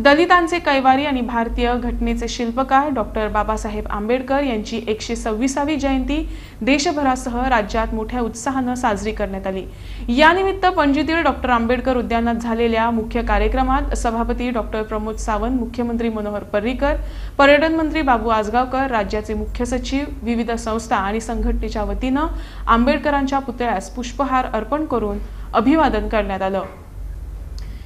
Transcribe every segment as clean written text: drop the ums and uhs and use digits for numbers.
दलितांचे कैवारी आणि भारतीय घटनेचे शिल्पकार डॉक्टर बाबासाहेब आंबेडकर यांची 126वी जयंती देशभरासह राज्यात मोठ्या उत्साहाने साजरी करण्यात आली। यानिमित्त पणजीतील डॉक्टर आंबेडकर उद्यानात झालेल्या मुख्य कार्यक्रमात सभापती डॉक्टर प्रमोद सावंत, मुख्यमंत्री मनोहर पर्रीकर, पर्यटन मंत्री बाबू आजगावकर, राज्याचे मुख्य सचिव, विविध संस्था आणि संघटनेच्या वतीने आंबेडकरांच्या पुतळ्यास पुष्पहार अर्पण करून अभिवादन करण्यात आले।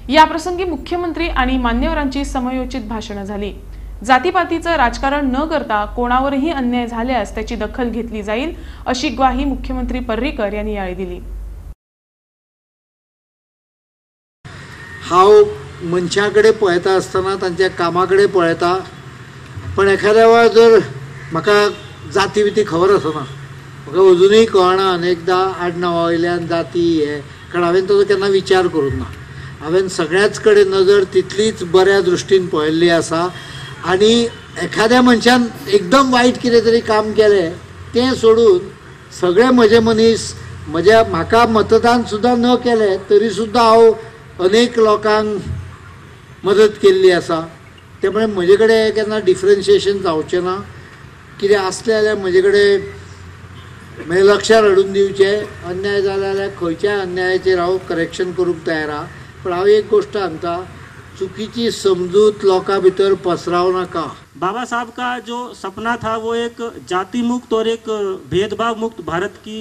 या प्रसंगी मुख्यमंत्री आणि मान्यवरांची समयोचित भाषणे झाली। जातीपातीचे राजकारण न करता कोणावरही अन्याय झाल्यास त्याची दखल घेतली जाईल अशी ग्वाही मुख्यमंत्री पर्रीकर यांनी यावेळी दिली। हाव मनशाकडे पळयता असताना त्यांच्या कामाकडे पळयता, पण एखाद्या वेळा जर म्हाका जाती बिती खबर आसना, म्हाका अजूनही कळना अनेकदा आडनावा वयल्यान जाती हे, कारण हांवें ताचो केन्ना विचार करूंक ना। हांवें सगळ्याच कडेन नजर तितलीच बऱ्या दृश्टीन पळयल्ली आसा आनी एखाद्या मनशान एकदम वायट कितें तरी काम केलें तें सोडून सगळे म्हजे मनीस म्हाका मतदान सुद्दां न केलें तरी सुद्दां हांव अनेक लोकांक मदत केल्ली आसा। त्यामुळे म्हजे कडेन केन्ना डिफरन्शिएशन जावचें ना। कितें आसलें जाल्यार म्हजे कडेन म्हणजे लक्षार हाडून दिवचें, अन्याय जाला जाल्यार खंयच्याय अन्यायाचेर हांव करेक्शन करूंक तयार आहा। पण हांव एक गोष्ट सांगता, चुकीची समजूत लोकां भितर पसराव नाका। बाबा साहब का जो सपना था वो एक जाति मुक्त और एक भेदभाव मुक्त भारत की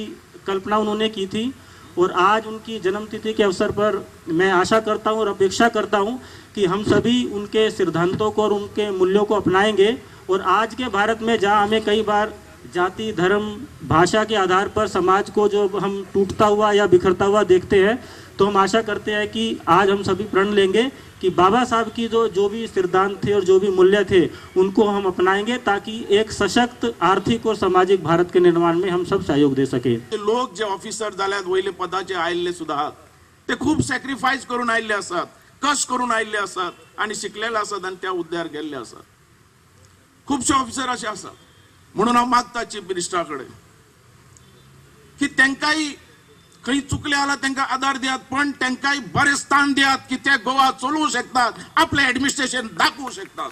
कल्पना उन्होंने की थी, और आज उनकी जन्मतिथि के अवसर पर मैं आशा करता हूँ और अपेक्षा करता हूँ कि हम सभी उनके सिद्धांतों को और उनके मूल्यों को अपनाएंगे। और आज के भारत में जहाँ हमें कई बार जाति, धर्म, भाषा के आधार पर समाज को जो हम टूटता हुआ या बिखरता हुआ देखते हैं, तो हम आशा करते हैं कि आज हम सभी प्रण लेंगे कि बाबा साहब की जो भी सिद्धांत थे और जो भी मूल्य थे उनको हम अपनाएंगे, ताकि एक सशक्त आर्थिक और सामाजिक भारत के निर्माण में हम सब सहयोग दे सके। लोक जे ऑफिसर जाल्यात, वयले पदाचे आयिल्ले सुद्धा ते खूप सॅक्रिफायस करून आयिल्ले असतात, कष्ट करून आयिल्ले असतात आणि शिकलेले असतात आणि त्या हुद्द्यार गेल्ले असतात। खूपशे ऑफिसर असे असतात, म्हणून हांव मागता चीफ मिनिस्टराकडे की तांकांय खंय चुकले आला तांकां आदार दियात, पण तांकांय बरें स्थान दियात की ते गोवा चलोवंक शकतात, आपले ऍडमिनिस्ट्रेशन दाखवू शकतात।